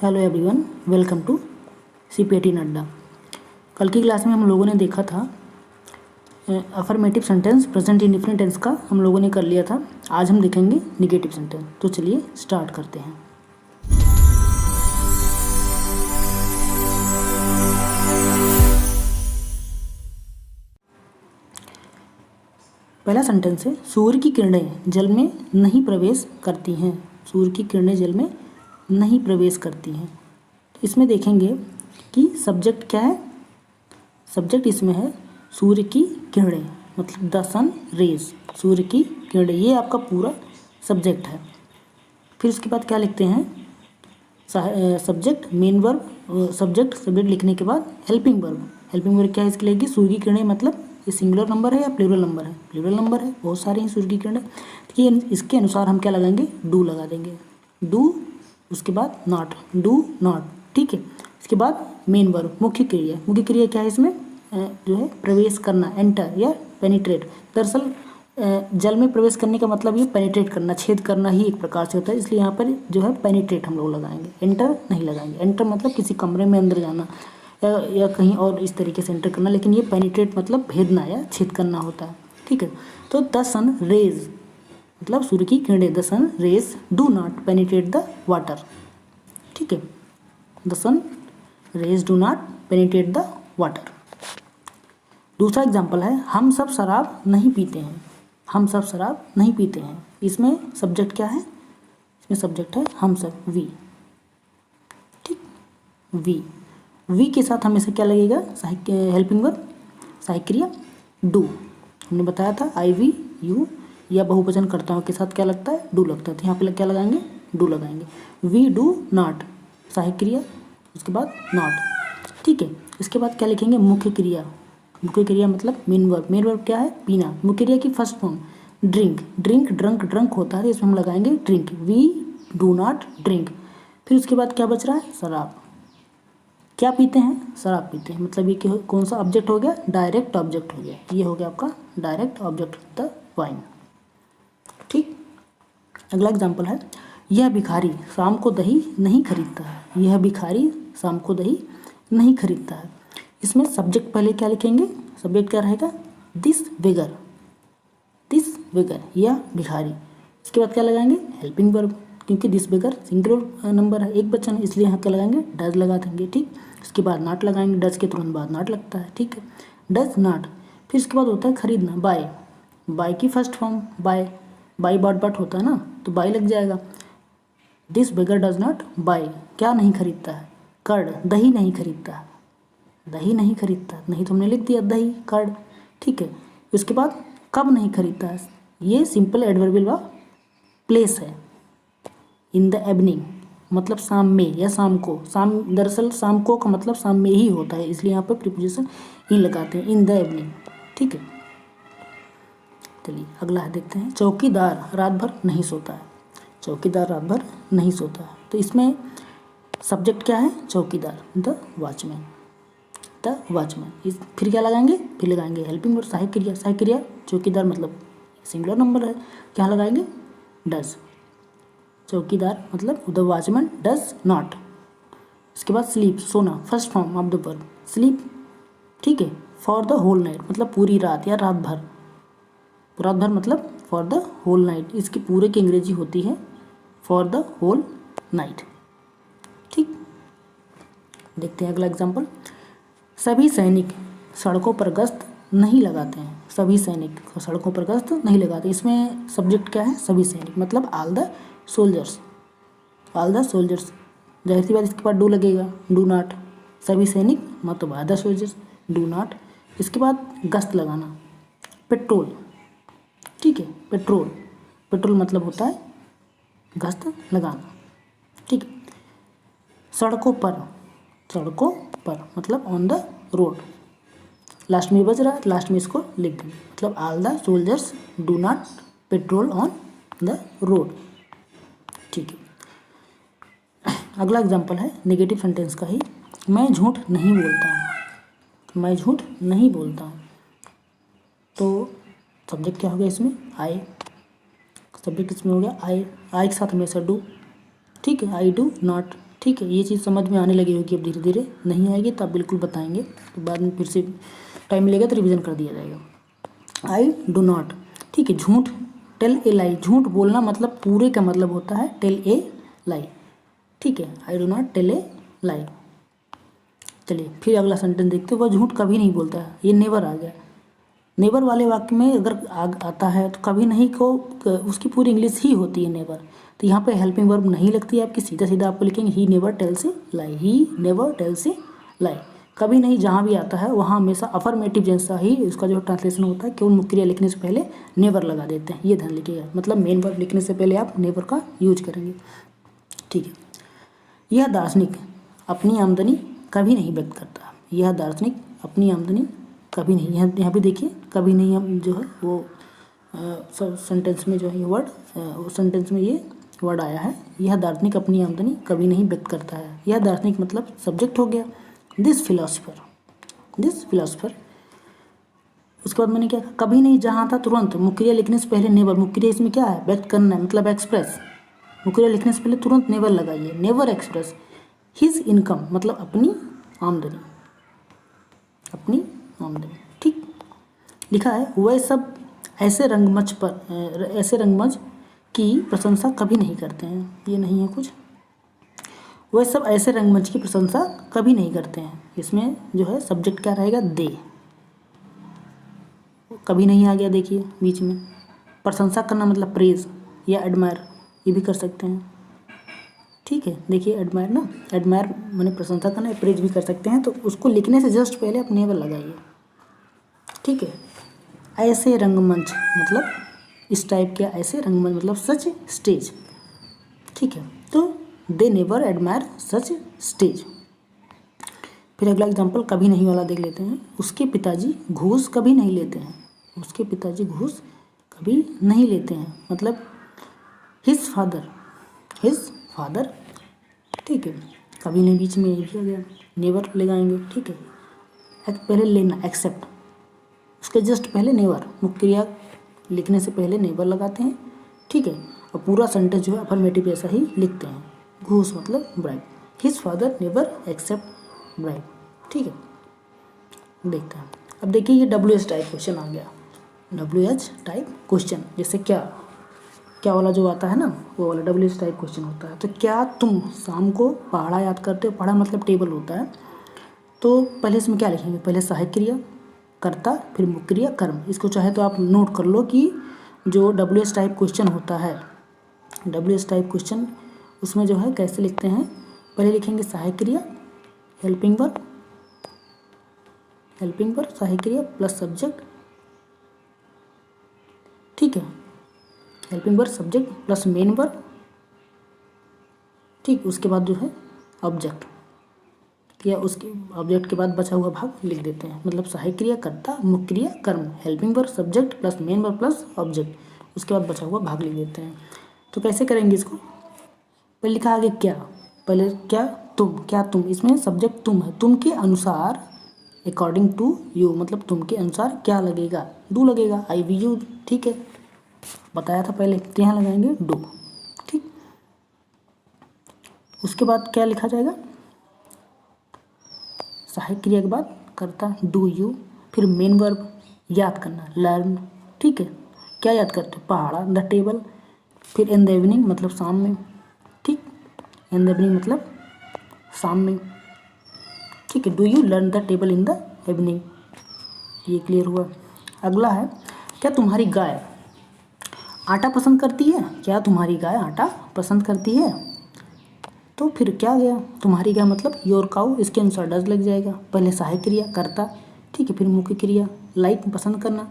Hello everyone, welcome to CPAT Nadda. कल की class में हम लोगों ने देखा था affirmative sentence present indefinite tense का हम लोगों ने कर लिया था। आज हम देखेंगे निगेटिव सेंटेंस। तो चलिए स्टार्ट करते हैं। पहला सेंटेंस है, सूर्य की किरणें जल में नहीं प्रवेश करती हैं। सूर्य की किरणें जल में नहीं प्रवेश करती हैं। तो इसमें देखेंगे कि सब्जेक्ट क्या है। सब्जेक्ट इसमें है सूर्य की किरणें, मतलब द सन रेज। सूर्य की किरणें, ये आपका पूरा सब्जेक्ट है। फिर उसके बाद क्या लिखते हैं, सब्जेक्ट मेन वर्ब, सब्जेक्ट लिखने के बाद हेल्पिंग वर्ब। हेल्पिंग वर्ब क्या है इसके लिए, सूर्य की किरणें मतलब ये सिंगुलर नंबर है या प्लूरल नंबर है। प्लूरल नंबर है, बहुत सारे हैं सूर्य की किरणें। तो ये इसके अनुसार हम क्या लगाएंगे, डू लगा देंगे। डू, उसके बाद नॉट, डू नॉट, ठीक है। इसके बाद मेन वर्ब, मुख्य क्रिया। मुख्य क्रिया क्या है इसमें, जो है प्रवेश करना, एंटर या पेनिट्रेट। दरअसल जल में प्रवेश करने का मतलब ये पेनिट्रेट करना, छेद करना ही एक प्रकार से होता है। इसलिए यहाँ पर जो है पेनिट्रेट हम लोग लगाएंगे, एंटर नहीं लगाएंगे। एंटर मतलब किसी कमरे में अंदर जाना या कहीं और इस तरीके से एंटर करना, लेकिन ये पेनिट्रेट मतलब भेदना या छेद करना होता है, ठीक है। तो द सन रेज मतलब सूर्य की किरणें, the sun rays do not penetrate the water, ठीक है। The sun rays do not penetrate the water. दूसरा एग्जाम्पल है, हम सब शराब नहीं पीते हैं। हम सब शराब नहीं पीते हैं। इसमें सब्जेक्ट क्या है, इसमें सब्जेक्ट है हम सब, वी, ठीक। वी के साथ हमेशा क्या लगेगा, हेल्पिंग वर्ब, सहायक क्रिया डू। हमने बताया था आई वी यू या बहुवचन कर्ताओं के साथ क्या लगता है, डू लगता है। तो यहाँ पे क्या लगाएंगे, डू लगाएंगे। वी डू नॉट, सहायक क्रिया, उसके बाद नॉट, ठीक है। इसके बाद क्या लिखेंगे, मुख्य क्रिया। मुख्य क्रिया मतलब मेन वर्ब। मेन वर्ब क्या है, पीना। मुख्य क्रिया की first form drink, drink drunk, drunk होता है, इसमें हम लगाएंगे drink. We do not drink. फिर उसके बाद क्या बच रहा है, शराब। क्या पीते हैं, शराब पीते हैं। मतलब ये कौन सा ऑब्जेक्ट हो गया, डायरेक्ट ऑब्जेक्ट हो गया। ये हो गया आपका डायरेक्ट ऑब्जेक्ट, द वाइन, ठीक। अगला एग्जाम्पल है, यह भिखारी शाम को दही नहीं खरीदता है। यह भिखारी शाम को दही नहीं खरीदता है। इसमें सब्जेक्ट पहले क्या लिखेंगे, सब्जेक्ट क्या रहेगा, दिस बेगर, दिस बेगर, यह भिखारी। इसके बाद क्या लगाएंगे, हेल्पिंग वर्ब, क्योंकि दिस बेगर सिंगुलर नंबर है, एक वचन है, इसलिए यहाँ क्या लगाएंगे, डज लगा देंगे, ठीक। इसके बाद नॉट लगाएंगे, डज के तुरंत बाद नॉट लगता है, ठीक है, डज नॉट। फिर इसके बाद होता है खरीदना, बाय। बाय की first form buy, buy bought होता है ना, तो बाय लग जाएगा। This beggar does not buy, क्या नहीं खरीदता है, कर्ड, दही नहीं खरीदता है। दही नहीं खरीदता, नहीं तो हमने लिख दिया दही, कर्ड, ठीक है। उसके बाद कब नहीं खरीदता है, ये सिंपल एडवर्बियल वर्ब प्लेस है। इन द इवनिंग मतलब शाम में या शाम को। शाम, दरअसल शाम को का मतलब शाम में ही होता है, इसलिए यहाँ पर प्रीपोजिशन इन लगाते हैं, इन द इवनिंग, ठीक है। चलिए अगला देखते हैं, चौकीदार रात भर नहीं सोता है। चौकीदार रात भर नहीं सोता है। तो इसमें सब्जेक्ट क्या है, चौकीदार, द वॉचमैन, द वॉचमैन। इस फिर क्या लगाएंगे, फिर लगाएंगे हेल्पिंग वर्ब, सहायक क्रिया। सहायक क्रिया चौकीदार मतलब सिंगुलर नंबर है, क्या लगाएंगे, डज। चौकीदार मतलब द वॉचमैन डज नॉट। इसके बाद स्लीप, सोना, first form of the verb sleep, ठीक है। फॉर द होल नाइट मतलब पूरी रात या रात भर। रात भर मतलब फॉर द होल नाइट, इसकी पूरे की अंग्रेजी होती है फॉर द होल नाइट, ठीक। देखते हैं अगला एग्जाम्पल, सभी सैनिक सड़कों पर गश्त नहीं लगाते हैं। सभी सैनिक सड़कों पर गश्त नहीं लगाते। इसमें सब्जेक्ट क्या है, सभी सैनिक मतलब all the soldiers, all the soldiers. जाहिर सी बात इसके बाद डू लगेगा, डू नॉट। सभी सैनिक मतलब all the soldiers, do not. इसके बाद गश्त लगाना, पेट्रोल, ठीक है, पेट्रोल। पेट्रोल मतलब होता है गश्त लगाना, ठीक। सड़कों पर, सड़कों पर मतलब ऑन द रोड। लास्ट में बच रहा है, लास्ट में इसको लिख देंगे, मतलब all the soldiers do not petrol on the road, ठीक है। अगला एग्जाम्पल है नेगेटिव सेंटेंस का ही, मैं झूठ नहीं बोलता हूँ। मैं झूठ नहीं बोलता हूँ। तो सब्जेक्ट क्या हो गया इसमें, आई। सब्जेक्ट इसमें हो गया आई, आई के साथ हमेशा डू, ठीक है। आई डू नॉट, ठीक है, ये चीज़ समझ में आने लगी होगी अब धीरे धीरे। नहीं आएगी तो आप बिल्कुल बताएंगे, तो बाद में फिर से टाइम मिलेगा तो रिवीजन कर दिया जाएगा। आई डो नॉट, ठीक है, झूठ, टेल ए लाई, झूठ बोलना मतलब पूरे का मतलब होता है टेल ए लाई, ठीक है, I do not tell a lie. चलिए फिर अगला सेंटेंस देखते हैं, वह झूठ कभी नहीं बोलता है, ये नेवर आ गया। नेवर वाले वाक्य में अगर आता है तो कभी नहीं को उसकी पूरी इंग्लिश ही होती है नेवर, तो यहाँ पे हेल्पिंग वर्ब नहीं लगती है आपकी, सीधा सीधा आपको लिखेंगे ही never tells a lie, he never tells a lie. कभी नहीं जहाँ भी आता है वहाँ हमेशा अफर्मेटिव जैसा ही उसका जो ट्रांसलेशन होता है, केवल मुख्य क्रिया लिखने से पहले नेवर लगा देते हैं, ये ध्यान लिखिएगा, मतलब मेन वर्ब लिखने से पहले आप नेवर का यूज करेंगे, ठीक है। यह दार्शनिक अपनी आमदनी कभी नहीं व्यक्त करता, यह दार्शनिक अपनी आमदनी कभी नहीं, यहाँ भी देखिए कभी नहीं, हम जो है वो सेंटेंस में जो है ये वर्ड, सेंटेंस में ये वर्ड आया है, यह दार्शनिक अपनी आमदनी कभी नहीं व्यक्त करता है। यह दार्शनिक मतलब सब्जेक्ट हो गया, दिस फिलोसफर। उसके बाद मैंने क्या कहा, कभी नहीं जहाँ था तुरंत, मुख्य क्रिया लिखने से पहले नेवर, मुख्य क्रिया इसमें क्या है, व्यक्त करना है मतलब एक्सप्रेस, मुख्य क्रिया लिखने से पहले तुरंत नेवर लगाइए, नेवर एक्सप्रेस हिज इनकम मतलब अपनी आमदनी, अपनी आमदनी, ठीक लिखा है। वह सब ऐसे रंगमंच की प्रशंसा कभी नहीं करते हैं, ये नहीं है कुछ, वह सब ऐसे रंगमंच की प्रशंसा कभी नहीं करते हैं, इसमें जो है सब्जेक्ट क्या रहेगा, दे, कभी नहीं आ गया देखिए बीच में। प्रशंसा करना मतलब प्रेज या एडमायर, ये भी कर सकते हैं, ठीक है, देखिए एडमायर ना, एडमायर मैंने प्रशंसा करना, प्रेज भी कर सकते हैं, तो उसको लिखने से जस्ट पहले आप नेवर लगाइए, ठीक है। ऐसे रंगमंच मतलब इस टाइप के, ऐसे रंगमंच मतलब सच स्टेज, ठीक है, तो they never admire such stage. फिर अगला एग्जाम्पल कभी नहीं वाला देख लेते हैं। उसके पिताजी घूस कभी नहीं लेते हैं, उसके पिताजी घूस कभी नहीं लेते हैं मतलब हिज फादर, ठीक है, कभी नहीं बीच में भी आ गया, नेवर लगाएंगे, ठीक है। पहले लेना एक्सेप्ट, उसके जस्ट पहले नेवर, मुख्य क्रिया लिखने से पहले नेवर लगाते हैं, ठीक है, और पूरा सेंटेंस जो है अफर्मेटिव जैसा ही लिखते हैं। घूस मतलब bribe, his father never accept bribe, ठीक है। देखते हैं अब, देखिए ये WH टाइप क्वेश्चन आ गया, WH टाइप क्वेश्चन, जैसे क्या वाला जो आता है ना, वो वाला WH टाइप क्वेश्चन होता है। तो क्या तुम शाम को पहाड़ा याद करते हो, पहाड़ा मतलब टेबल होता है, तो पहले इसमें क्या लिखेंगे, पहले सहायक क्रिया कर्ता, फिर मुख्य क्रिया कर्म। इसको चाहे तो आप नोट कर लो कि जो WH टाइप क्वेश्चन होता है, WH टाइप क्वेश्चन उसमें जो है कैसे लिखते हैं, पहले लिखेंगे सहायक क्रिया, हेल्पिंग वर्ब, सहायक क्रिया प्लस सब्जेक्ट, ठीक है, helping verb subject plus main verb, ठीक, उसके बाद जो है ऑब्जेक्ट, या उसके ऑब्जेक्ट के बाद बचा हुआ भाग लिख देते हैं, मतलब सहायक क्रिया कर्ता, मुख्य क्रिया कर्म, helping verb subject plus main verb plus object, उसके बाद बचा हुआ भाग लिख देते हैं। तो कैसे करेंगे इसको, पहले लिखा आगे क्या, पहले क्या तुम, इसमें सब्जेक्ट तुम है, तुम के अनुसार अकॉर्डिंग टू यू, मतलब तुम के अनुसार क्या लगेगा, डू लगेगा, IVU, ठीक है, बताया था पहले, तो यहाँ लगाएंगे डू, ठीक। उसके बाद क्या लिखा जाएगा, सहायक क्रिया के बाद करता डू यू, फिर मेन वर्ब याद करना लर्न, ठीक है, क्या याद करते हो, पहाड़ा, द टेबल, फिर इन द इवनिंग मतलब शाम में, ठीक, इन द इवनिंग मतलब शाम में, ठीक है, do you learn the table in the evening, ये क्लियर हुआ। अगला है, क्या तुम्हारी गाय आटा पसंद करती है, क्या तुम्हारी गाय आटा पसंद करती है, तो फिर क्या गया, तुम्हारी गाय मतलब योर काउ, इसके अनुसार डज लग जाएगा, पहले सहायक क्रिया कर्ता, ठीक है, फिर मुख्य क्रिया लाइक पसंद करना,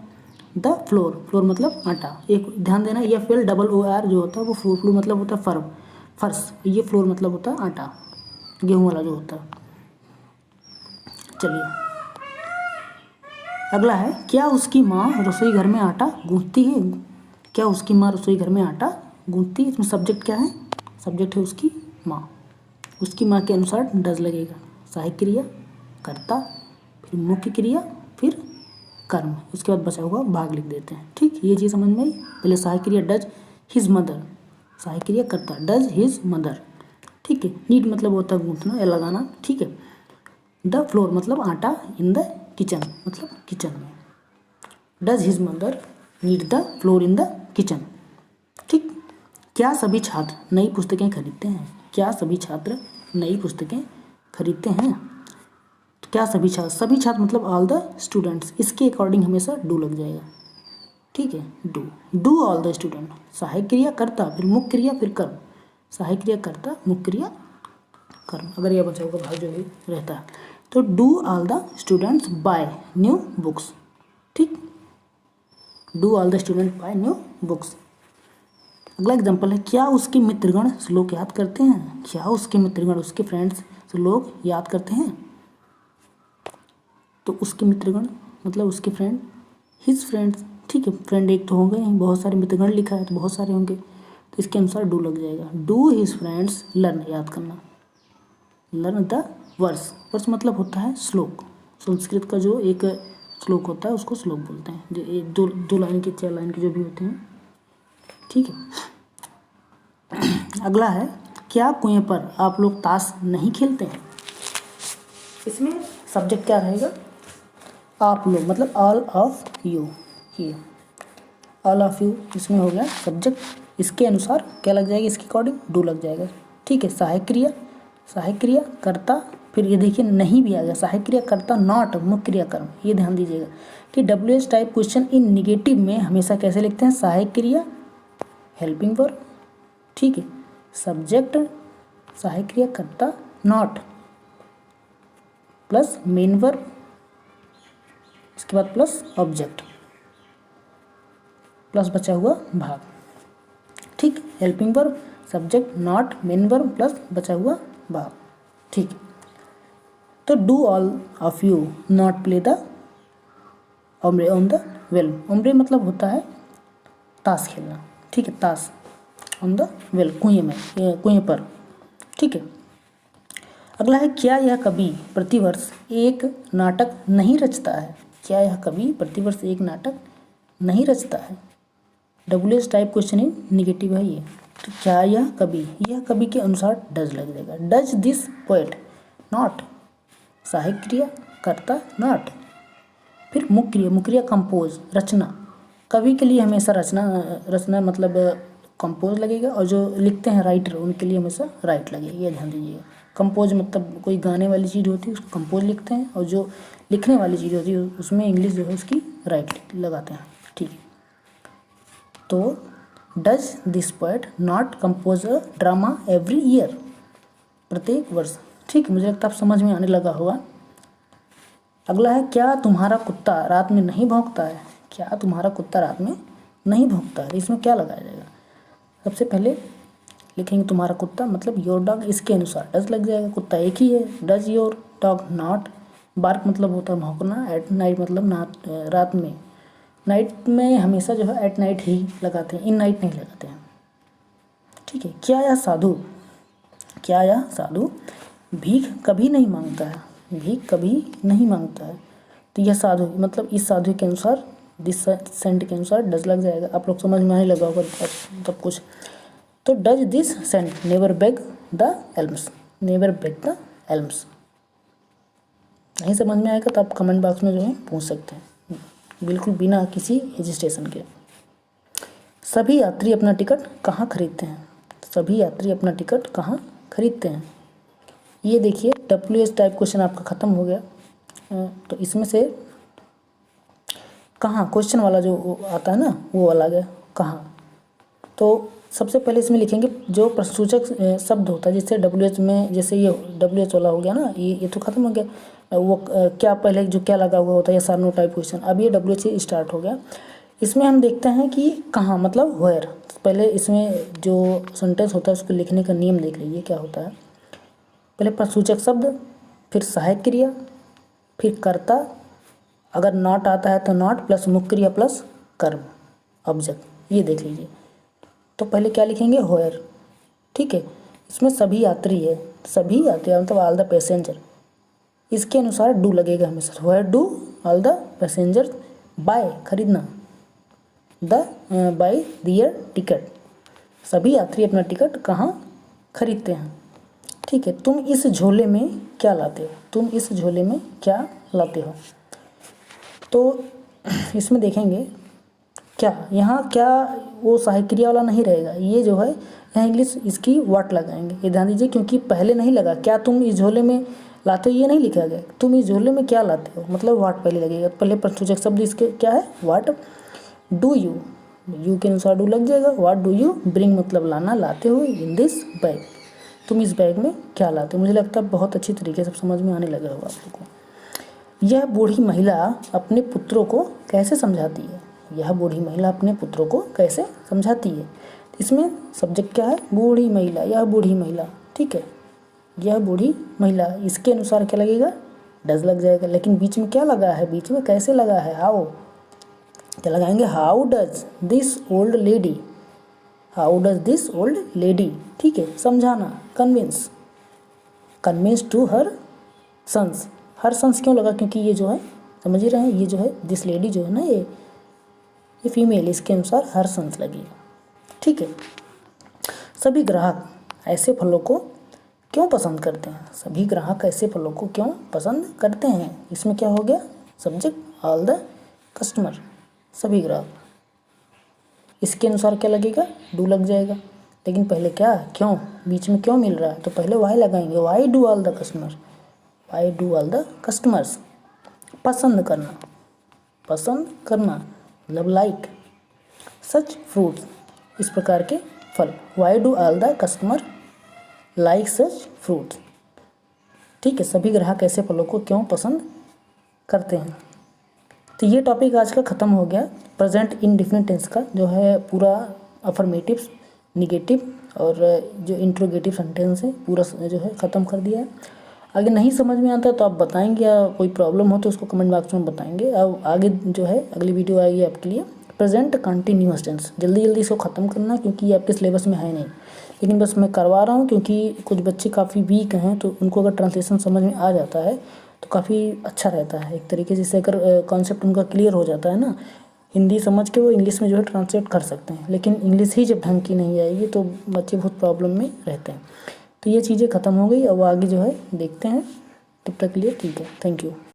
द फ्लोर मतलब आटा, एक ध्यान देना, ये FLOOR जो होता है वो फ्लोर मतलब होता है फर्श, ये फ्लोर मतलब होता है आटा, गेहूँ वाला जो होता है। चलिए अगला है, क्या उसकी माँ रसोई घर में आटा गूंथती है, क्या उसकी माँ रसोई घर में आटा गूंथती है, इसमें सब्जेक्ट क्या है, सब्जेक्ट है उसकी माँ, उसकी माँ के अनुसार डज लगेगा, सहायक क्रिया कर्ता, फिर मुख्य क्रिया, फिर कर्म, उसके बाद बचा हुआ भाग लिख देते हैं, ठीक, ये चीज़ समझ में आई। पहले सहायक क्रिया डज हिज मदर, सहायक क्रिया कर्ता डज हिज मदर, ठीक है। नीड मतलब होता है गूंथना या लगाना, ठीक है। द फ्लोर मतलब आटा, इन द किचन मतलब किचन में। Does his mother need the floor in the kitchen, ठीक। क्या सभी छात्र नई पुस्तकें खरीदते हैं? क्या सभी छात्र नई पुस्तकें खरीदते हैं? तो क्या सभी छात्र मतलब ऑल द स्टूडेंट्स, इसके अकॉर्डिंग हमेशा डू लग जाएगा, ठीक है। डू ऑल द स्टूडेंट, सहायक क्रिया कर्ता फिर मुख्य क्रिया फिर कर्म, सहायक क्रिया कर्ता मुख्य क्रिया कर्म, अगर यह बच्चों का भाग जो भी रहता है। तो do all the students buy new books, ठीक। Do all the student buy new books. अगला एग्जाम्पल है, क्या उसके मित्रगण श्लोक याद करते हैं? क्या उसके मित्रगण, उसके फ्रेंड्स श्लोक याद करते हैं? तो उसके मित्रगण मतलब उसके फ्रेंड, हिज फ्रेंड्स, ठीक है। फ्रेंड एक तो होंगे नहीं, बहुत सारे मित्रगण लिखा है तो बहुत सारे होंगे, तो इसके अनुसार डू लग जाएगा। डू हिज फ्रेंड्स लर्न, याद करना, लर्न द वर्स। वर्स मतलब होता है श्लोक, संस्कृत का जो एक श्लोक होता है उसको श्लोक बोलते हैं, जो एक दो लाइन के 4 लाइन के जो भी होते हैं, ठीक है। अगला है, क्या कुएं पर आप लोग ताश नहीं खेलते हैं? इसमें सब्जेक्ट क्या रहेगा? आप लोग मतलब ऑल ऑफ यू, ये ऑल ऑफ यू इसमें हो गया सब्जेक्ट। इसके अनुसार क्या लग जाएगा? इसके अकॉर्डिंग डू लग जाएगा, ठीक है। सहायक क्रिया कर्ता, फिर ये देखिए नहीं भी आ गया, सहायक क्रिया कर्ता नॉट मुख्य क्रिया कर्म, ये ध्यान दीजिएगा कि WH type question in negative में हमेशा कैसे लिखते हैं? सहायक क्रिया हेल्पिंग वर्ब, ठीक है, सब्जेक्ट सहायक क्रिया कर्ता नॉट प्लस मेन वर्ब, इसके बाद प्लस ऑब्जेक्ट प्लस बचा हुआ भाग, ठीक। Helping verb subject not main verb plus बचा हुआ भाग, ठीक। तो do all of you not play the ombre on the well. Ombre मतलब होता है ताश खेलना, ठीक है, ताश ऑन द वेल कुएं में, कुएं पर, ठीक है। अगला है, क्या यह कवि प्रतिवर्ष एक नाटक नहीं रचता है? क्या यह कवि प्रतिवर्ष एक नाटक नहीं रचता है? WH type question in negative है ये। तो क्या यह कवि के अनुसार डज लग जाएगा। डज दिस पोएट नॉट, सहायक क्रिया कर्ता नॉट, फिर मुख्य क्रिया कंपोज रचना, कवि के लिए हमेशा रचना मतलब कंपोज लगेगा, और जो लिखते हैं राइटर उनके लिए हमेशा राइट लगेगा, ये ध्यान दीजिएगा। कंपोज मतलब कोई गाने वाली चीज़ होती है उसको कंपोज लिखते हैं, और जो लिखने वाली चीज़ होती है उसमें इंग्लिश जो है उसकी राइट लगाते हैं, ठीक है। तो does this poet not compose a drama every year, प्रत्येक वर्ष, ठीक है। मुझे लगता है आप समझ में आने लगा होगा। अगला है, क्या तुम्हारा कुत्ता रात में नहीं भौंकता है? क्या तुम्हारा कुत्ता रात में नहीं भौंकता है? इसमें क्या लगाया जाएगा? सबसे पहले लिखेंगे तुम्हारा कुत्ता मतलब योर डॉग, इसके अनुसार डज लग जाएगा, कुत्ता एक ही है। Does your dog not bark मतलब होता है भौंकना, एट नाइट मतलब रात में, नाइट में हमेशा जो है एट नाइट ही लगाते हैं, इन नाइट नहीं लगाते हैं, ठीक है। क्या यह साधु भीख कभी नहीं मांगता है? भीख कभी नहीं मांगता है, तो यह साधु मतलब इस साधु के अनुसार, दिस सेंट के अनुसार डज लग जाएगा। आप लोग समझ में आने लगा होगा तब कुछ। तो does this saint never beg the alms, never beg the alms. नहीं समझ में आएगा तो आप कमेंट बॉक्स में जो है पूछ सकते हैं, बिल्कुल बिना किसी हेजिटेशन के। सभी यात्री अपना टिकट कहाँ खरीदते हैं? सभी यात्री अपना टिकट कहाँ खरीदते हैं? ये देखिए WH टाइप क्वेश्चन आपका ख़त्म हो गया। तो इसमें से कहाँ क्वेश्चन वाला जो आता है ना वो वाला गया कहाँ। तो सबसे पहले इसमें लिखेंगे जो प्रश्नसूचक शब्द होता है, जैसे WH में, जैसे ये WH वाला हो गया ना, ये तो ख़त्म हो गया। वो क्या पहले जो क्या लगा हुआ होता है, ये सार नो टाइप क्वेश्चन, अब ये WH से स्टार्ट हो गया। इसमें हम देखते हैं कि कहाँ मतलब वेयर। पहले इसमें जो सेंटेंस होता है उसको लिखने का नियम देख लीजिए क्या होता है। पहले प्रश्नसूचक शब्द, फिर सहायक क्रिया, फिर कर्ता, अगर नॉट आता है तो नॉट प्लस मुख्य क्रिया प्लस कर्म ऑब्जेक्ट, ये देख लीजिए। तो पहले क्या लिखेंगे होयर, ठीक है। इसमें सभी यात्री है, सभी यात्री मतलब ऑल द पैसेंजर, इसके अनुसार डू लगेगा हमेशा। होयर do all the passenger buy खरीदना, द बाय दियर टिकट, सभी यात्री अपना टिकट कहाँ खरीदते हैं। ठीक है, तुम इस झोले में क्या लाते हो, तुम इस झोले में क्या लाते हो। तो इसमें देखेंगे क्या, यहाँ क्या वो सहायक क्रिया वाला नहीं रहेगा, ये जो है यहाँ इंग्लिश इसकी व्हाट लगाएंगे। ये ध्यान दीजिए, क्योंकि पहले नहीं लगा क्या तुम इस झोले में लाते हो, ये नहीं लिखा गया, तुम इस झोले में क्या लाते हो, मतलब व्हाट पहले लगेगा। पहले प्रश्नवाचक शब्द इसके क्या है, व्हाट डू यू, यू के अनुसार डू लग जाएगा। व्हाट डू यू ब्रिंग मतलब लाना, लाते हुए, इन दिस बैग, तुम इस बैग में क्या लाते हो। मुझे लगता है बहुत अच्छी तरीके से समझ में आने लगा होगा आप लोगों को। यह बूढ़ी महिला अपने पुत्रों को कैसे समझाती है, यह बूढ़ी महिला अपने पुत्रों को कैसे समझाती है। इसमें सब्जेक्ट क्या है, बूढ़ी महिला, यह बूढ़ी महिला, ठीक है, यह बूढ़ी महिला, इसके अनुसार क्या लगेगा, डज लग जाएगा। लेकिन बीच में क्या लगा है, बीच में कैसे लगा है, हाउ, क्या लगाएंगे, how does this old lady, how does this old lady, ठीक है, समझाना, convince, convince to her sons, her sons क्यों लगा, क्योंकि ये जो है समझ ही रहे हैं, ये जो है दिस लेडी जो है ना, ये फीमेल, इसके अनुसार हर सन्स लगेगा, ठीक है। सभी ग्राहक ऐसे फलों को क्यों पसंद करते हैं, सभी ग्राहक ऐसे फलों को क्यों पसंद करते हैं। इसमें क्या हो गया, सब्जेक्ट ऑल द कस्टमर, सभी ग्राहक, इसके अनुसार क्या लगेगा, डू लग जाएगा। लेकिन पहले क्या, क्यों, बीच में क्यों मिल रहा है, तो पहले वाई लगाएंगे, why do all the customer, why do all the customers, पसंद करना, पसंद करना मतलब लाइक, सच फ्रूट्स, इस प्रकार के फल, why do all the customer like such fruits, ठीक है, सभी ग्राहक ऐसे फलों को क्यों पसंद करते हैं। तो ये टॉपिक आज का ख़त्म हो गया। प्रेजेंट इंडेफिनिट टेंस का जो है पूरा अफर्मेटिव, निगेटिव और जो इंट्रोगेटिव सेंटेंस है पूरा जो है ख़त्म कर दिया है। आगे नहीं समझ में आता तो आप बताएंगे, या कोई प्रॉब्लम हो तो उसको कमेंट बॉक्स में बताएंगे। अब आगे जो है अगली वीडियो आएगी आपके लिए प्रेजेंट कंटिन्यूअस टेंस, जल्दी जल्दी इसको ख़त्म करना क्योंकि ये आपके सिलेबस में है नहीं, लेकिन बस मैं करवा रहा हूँ क्योंकि कुछ बच्चे काफ़ी वीक हैं, तो उनको अगर ट्रांसलेशन समझ में आ जाता है तो काफ़ी अच्छा रहता है। एक तरीके से अगर कॉन्सेप्ट उनका क्लियर हो जाता है ना, हिंदी समझ के वो इंग्लिश में जो है ट्रांसलेट कर सकते हैं, लेकिन इंग्लिश ही जब ढंग की नहीं आएगी तो बच्चे बहुत प्रॉब्लम में रहते हैं। तो ये चीज़ें ख़त्म हो गई, अब आगे जो है देखते हैं, तब तक के लिए ठीक है, थैंक यू।